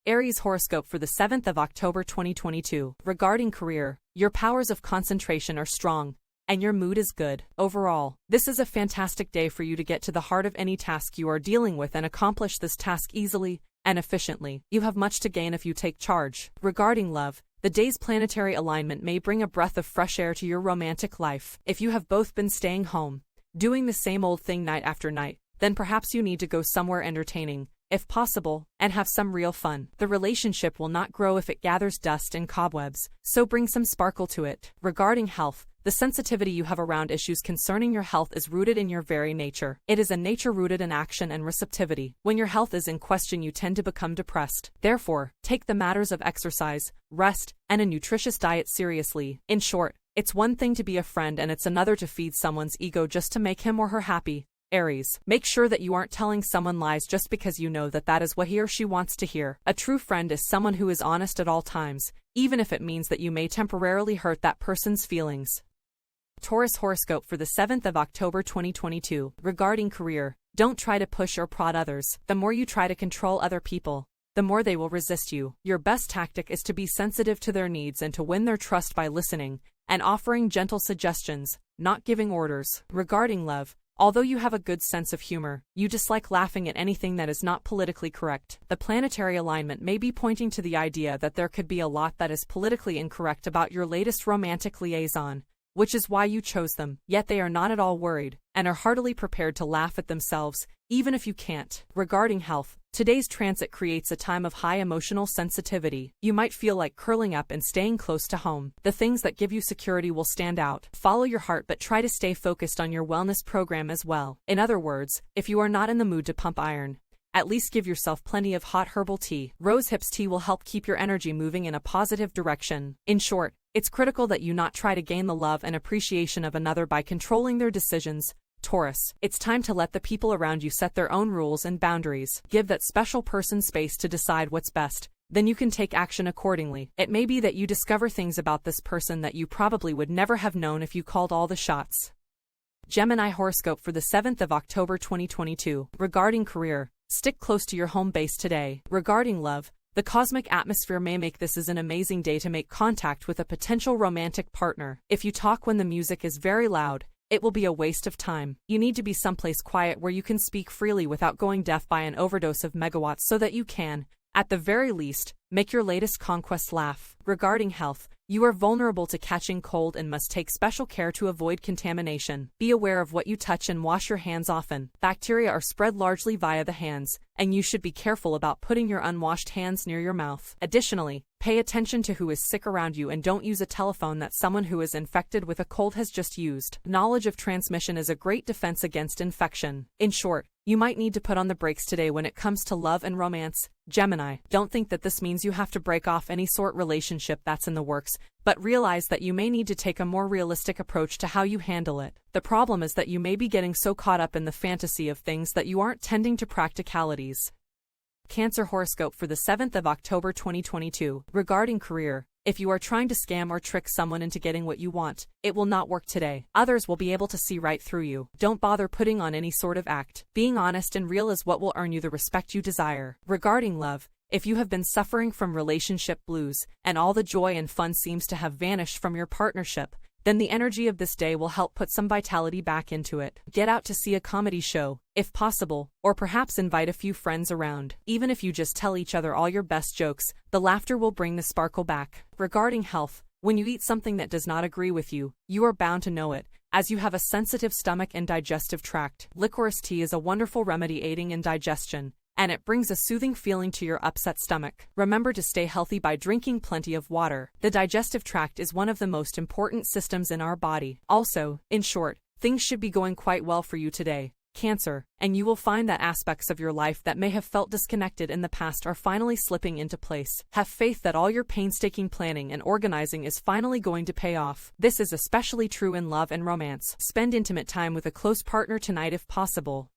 Aries horoscope for the 7th of October 2022. Regarding career, your powers of concentration are strong, and your mood is good. Overall, this is a fantastic day for you to get to the heart of any task you are dealing with and accomplish this task easily and efficiently. You have much to gain if you take charge. Regarding love, the day's planetary alignment may bring a breath of fresh air to your romantic life. If you have both been staying home, doing the same old thing night after night, then perhaps you need to go somewhere entertaining, if possible, and have some real fun. The relationship will not grow if it gathers dust and cobwebs, so bring some sparkle to it. Regarding health, the sensitivity you have around issues concerning your health is rooted in your very nature. It is a nature rooted in action and receptivity. When your health is in question, you tend to become depressed. Therefore, take the matters of exercise, rest, and a nutritious diet seriously. In short, it's one thing to be a friend and it's another to feed someone's ego just to make him or her happy. Aries, make sure that you aren't telling someone lies just because you know that that is what he or she wants to hear. A true friend is someone who is honest at all times, even if it means that you may temporarily hurt that person's feelings. Taurus horoscope for the 7th of October 2022. Regarding career, don't try to push or prod others. The more you try to control other people, the more they will resist you. Your best tactic is to be sensitive to their needs and to win their trust by listening and offering gentle suggestions, not giving orders. Regarding love, although you have a good sense of humor, you dislike laughing at anything that is not politically correct. The planetary alignment may be pointing to the idea that there could be a lot that is politically incorrect about your latest romantic liaison, which is why you chose them. Yet they are not at all worried, and are heartily prepared to laugh at themselves, even if you can't. Regarding health, today's transit creates a time of high emotional sensitivity. You might feel like curling up and staying close to home. The things that give you security will stand out. Follow your heart, but try to stay focused on your wellness program as well. In other words, if you are not in the mood to pump iron, at least give yourself plenty of hot herbal tea. Rose hips tea will help keep your energy moving in a positive direction. In short, it's critical that you not try to gain the love and appreciation of another by controlling their decisions. Taurus, it's time to let the people around you set their own rules and boundaries. Give that special person space to decide what's best, then you can take action accordingly. It may be that you discover things about this person that you probably would never have known if you called all the shots. Gemini horoscope for the 7th of October 2022. Regarding career, stick close to your home base today. Regarding love, the cosmic atmosphere may make this an amazing day to make contact with a potential romantic partner. If you talk when the music is very loud, it will be a waste of time. You need to be someplace quiet where you can speak freely without going deaf by an overdose of megawatts so that you can, at the very least, make your latest conquest laugh. Regarding health, you are vulnerable to catching cold and must take special care to avoid contamination. Be aware of what you touch and wash your hands often. Bacteria are spread largely via the hands, and you should be careful about putting your unwashed hands near your mouth. Additionally, pay attention to who is sick around you and don't use a telephone that someone who is infected with a cold has just used. Knowledge of transmission is a great defense against infection. In short, you might need to put on the brakes today when it comes to love and romance. Gemini, don't think that this means you have to break off any sort relationship that's in the works, but realize that you may need to take a more realistic approach to how you handle it. The problem is that you may be getting so caught up in the fantasy of things that you aren't tending to practicalities. Cancer horoscope for the 7th of October 2022. Regarding career, if you are trying to scam or trick someone into getting what you want, it will not work today. Others will be able to see right through you. Don't bother putting on any sort of act. Being honest and real is what will earn you the respect you desire. Regarding love, if you have been suffering from relationship blues, and all the joy and fun seems to have vanished from your partnership, then the energy of this day will help put some vitality back into it. Get out to see a comedy show, if possible, or perhaps invite a few friends around. Even if you just tell each other all your best jokes, the laughter will bring the sparkle back. Regarding health, when you eat something that does not agree with you, you are bound to know it, as you have a sensitive stomach and digestive tract. Licorice tea is a wonderful remedy aiding in digestion, and it brings a soothing feeling to your upset stomach. Remember to stay healthy by drinking plenty of water. The digestive tract is one of the most important systems in our body. Also, in short, things should be going quite well for you today, Cancer, and you will find that aspects of your life that may have felt disconnected in the past are finally slipping into place. Have faith that all your painstaking planning and organizing is finally going to pay off. This is especially true in love and romance. Spend intimate time with a close partner tonight if possible.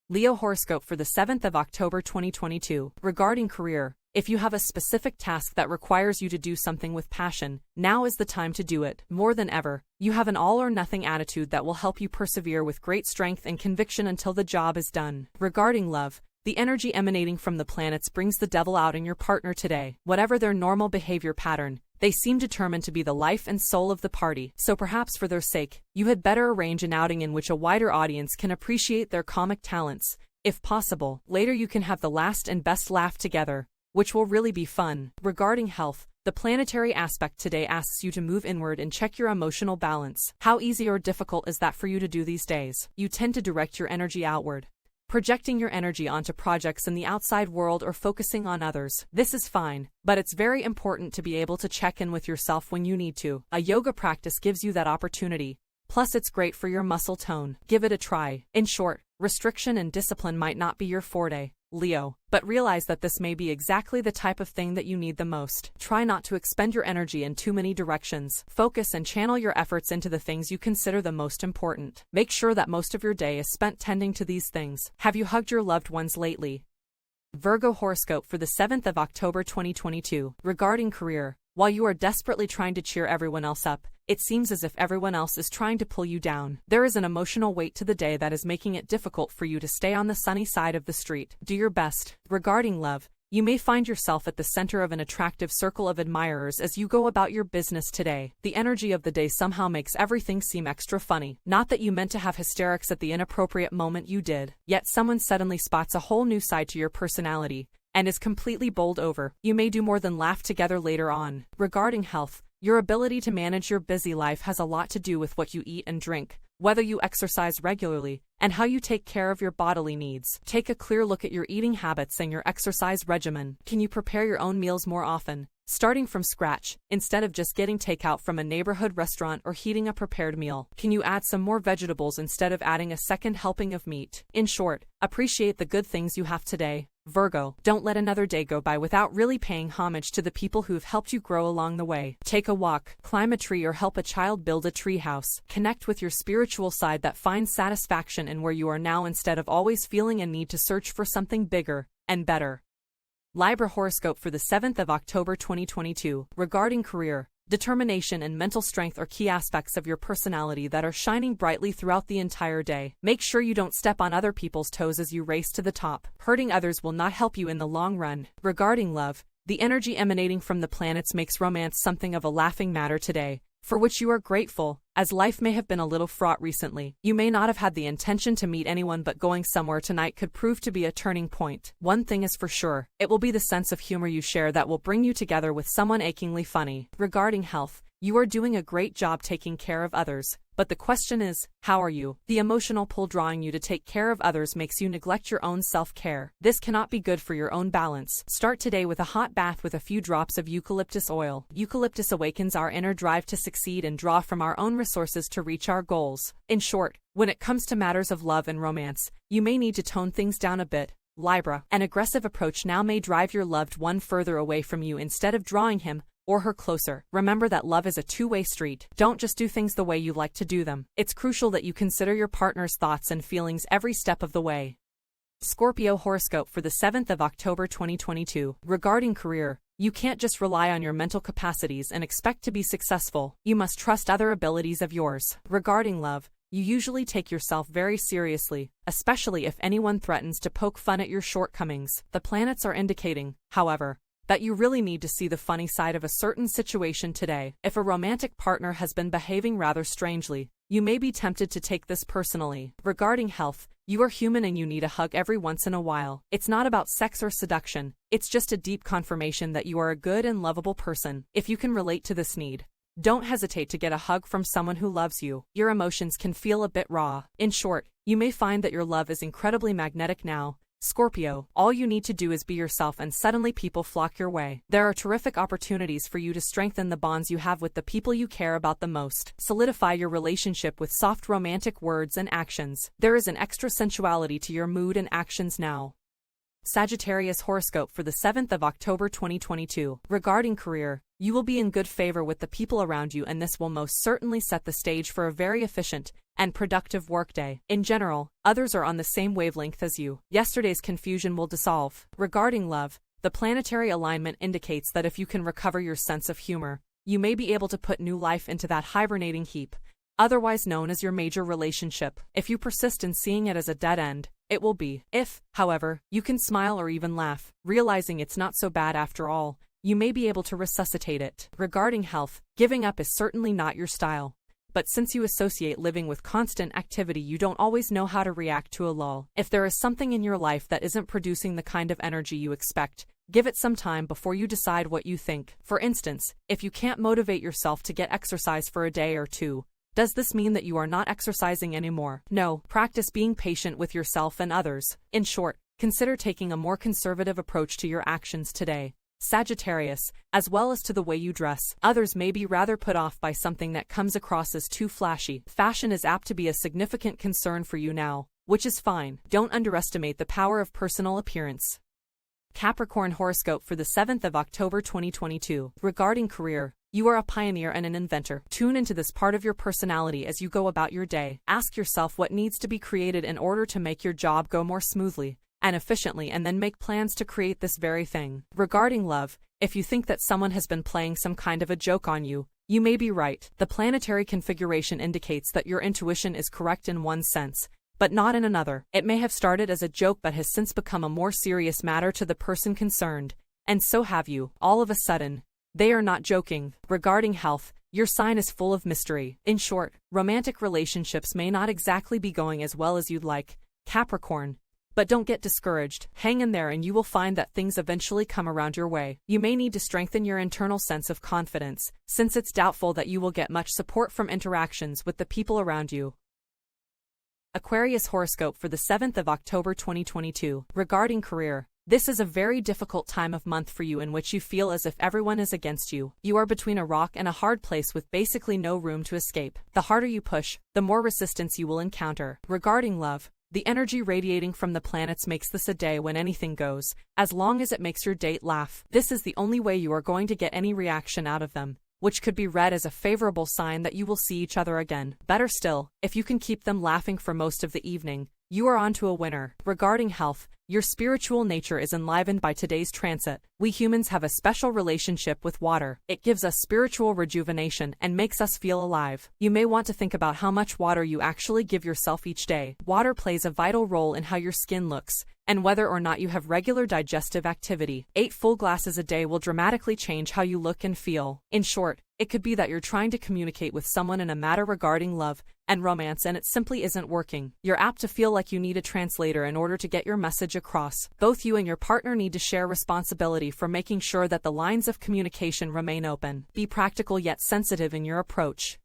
Leo horoscope for the 7th of October 2022. Regarding career, if you have a specific task that requires you to do something with passion, now is the time to do it. More than ever, you have an all-or-nothing attitude that will help you persevere with great strength and conviction until the job is done. Regarding love, The energy emanating from the planets brings the devil out in your partner today. Whatever their normal behavior pattern, they seem determined to be the life and soul of the party, so perhaps for their sake, you had better arrange an outing in which a wider audience can appreciate their comic talents. If possible, later you can have the last and best laugh together, which will really be fun. Regarding health, the planetary aspect today asks you to move inward and check your emotional balance. How easy or difficult is that for you to do these days? You tend to direct your energy outward, projecting your energy onto projects in the outside world or focusing on others. This is fine, but it's very important to be able to check in with yourself when you need to. A yoga practice gives you that opportunity. Plus, it's great for your muscle tone. Give it a try. In short, restriction and discipline might not be your forte, Leo, but realize that this may be exactly the type of thing that you need the most. Try not to expend your energy in too many directions. Focus and channel your efforts into the things you consider the most important. Make sure that most of your day is spent tending to these things. Have you hugged your loved ones lately? Virgo horoscope for the 7th of October 2022. Regarding career, while you are desperately trying to cheer everyone else up, it seems as if everyone else is trying to pull you down. There is an emotional weight to the day that is making it difficult for you to stay on the sunny side of the street. Do your best. Regarding love, you may find yourself at the center of an attractive circle of admirers as you go about your business today. The energy of the day somehow makes everything seem extra funny. Not that you meant to have hysterics at the inappropriate moment, you did. Yet someone suddenly spots a whole new side to your personality and is completely bowled over. You may do more than laugh together later on. Regarding health, your ability to manage your busy life has a lot to do with what you eat and drink, whether you exercise regularly, and how you take care of your bodily needs. Take a clear look at your eating habits and your exercise regimen. Can you prepare your own meals more often, starting from scratch, instead of just getting takeout from a neighborhood restaurant or heating a prepared meal? Can you add some more vegetables instead of adding a second helping of meat? In short, appreciate the good things you have today. Virgo, don't let another day go by without really paying homage to the people who've helped you grow along the way. Take a walk, climb a tree, or help a child build a tree house. Connect with your spiritual side that finds satisfaction in where you are now instead of always feeling a need to search for something bigger and better. Libra horoscope for the 7th of October 2022. Regarding career, determination and mental strength are key aspects of your personality that are shining brightly throughout the entire day. Make sure you don't step on other people's toes as you race to the top. Hurting others will not help you in the long run. Regarding love, the energy emanating from the planets makes romance something of a laughing matter today, for which you are grateful, as life may have been a little fraught recently. You may not have had the intention to meet anyone, but going somewhere tonight could prove to be a turning point. One thing is for sure, it will be the sense of humor you share that will bring you together with someone achingly funny. Regarding health, you are doing a great job taking care of others, but the question is, how are you? The emotional pull drawing you to take care of others makes you neglect your own self-care. This cannot be good for your own balance. Start today with a hot bath with a few drops of eucalyptus oil. Eucalyptus awakens our inner drive to succeed and draw from our own resources to reach our goals. In short, when it comes to matters of love and romance, you may need to tone things down a bit. Libra, an aggressive approach now may drive your loved one further away from you instead of drawing him or her closer. Remember that love is a two-way street. Don't just do things the way you like to do them. It's crucial that you consider your partner's thoughts and feelings every step of the way. Scorpio horoscope for the 7th of October 2022. Regarding career, you can't just rely on your mental capacities and expect to be successful. You must trust other abilities of yours. Regarding love, you usually take yourself very seriously, especially if anyone threatens to poke fun at your shortcomings. The planets are indicating, however, that you really need to see the funny side of a certain situation today. If a romantic partner has been behaving rather strangely, you may be tempted to take this personally. Regarding health, you are human and you need a hug every once in a while. It's not about sex or seduction, it's just a deep confirmation that you are a good and lovable person. If you can relate to this need, don't hesitate to get a hug from someone who loves you. Your emotions can feel a bit raw. In short, you may find that your love is incredibly magnetic now. Scorpio, all you need to do is be yourself and suddenly people flock your way. There are terrific opportunities for you to strengthen the bonds you have with the people you care about the most. Solidify your relationship with soft romantic words and actions. There is an extra sensuality to your mood and actions now. Sagittarius horoscope for the 7th of October 2022. Regarding career, you will be in good favor with the people around you, and this will most certainly set the stage for a very efficient and productive workday. In general, others are on the same wavelength as you. Yesterday's confusion will dissolve. Regarding love, the planetary alignment indicates that if you can recover your sense of humor, you may be able to put new life into that hibernating heap, otherwise known as your major relationship. If you persist in seeing it as a dead end, it will be. If, however, you can smile or even laugh, realizing it's not so bad after all, you may be able to resuscitate it. Regarding health, giving up is certainly not your style. But since you associate living with constant activity, you don't always know how to react to a lull. If there is something in your life that isn't producing the kind of energy you expect, give it some time before you decide what you think. For instance, if you can't motivate yourself to get exercise for a day or two, does this mean that you are not exercising anymore? No, practice being patient with yourself and others. In short, consider taking a more conservative approach to your actions today, Sagittarius, as well as to the way you dress. Others may be rather put off by something that comes across as too flashy. Fashion is apt to be a significant concern for you now, which is fine. Don't underestimate the power of personal appearance. Capricorn horoscope for the 7th of October 2022. Regarding career, you are a pioneer and an inventor. Tune into this part of your personality as you go about your day. Ask yourself what needs to be created in order to make your job go more smoothly and efficiently, and then make plans to create this very thing. Regarding love, if you think that someone has been playing some kind of a joke on you, you may be right. The planetary configuration indicates that your intuition is correct in one sense, but not in another. It may have started as a joke but has since become a more serious matter to the person concerned, and so have you. All of a sudden, they are not joking. Regarding health, your sign is full of mystery. In short, romantic relationships may not exactly be going as well as you'd like, Capricorn. But don't get discouraged. Hang in there and you will find that things eventually come around your way. You may need to strengthen your internal sense of confidence, since it's doubtful that you will get much support from interactions with the people around you. Aquarius horoscope for the 7th of October 2022. Regarding career, this is a very difficult time of month for you in which you feel as if everyone is against you. You are between a rock and a hard place with basically no room to escape. The harder you push, the more resistance you will encounter. Regarding love, the energy radiating from the planets makes this a day when anything goes, as long as it makes your date laugh. This is the only way you are going to get any reaction out of them, which could be read as a favorable sign that you will see each other again. Better still, if you can keep them laughing for most of the evening, you are on to a winner. Regarding health, your spiritual nature is enlivened by today's transit. We humans have a special relationship with water. It gives us spiritual rejuvenation and makes us feel alive. You may want to think about how much water you actually give yourself each day. Water plays a vital role in how your skin looks, and whether or not you have regular digestive activity. 8 full glasses a day will dramatically change how you look and feel. In short, it could be that you're trying to communicate with someone in a matter regarding love and romance and it simply isn't working. You're apt to feel like you need a translator in order to get your message across. Both you and your partner need to share responsibility for making sure that the lines of communication remain open. Be practical yet sensitive in your approach.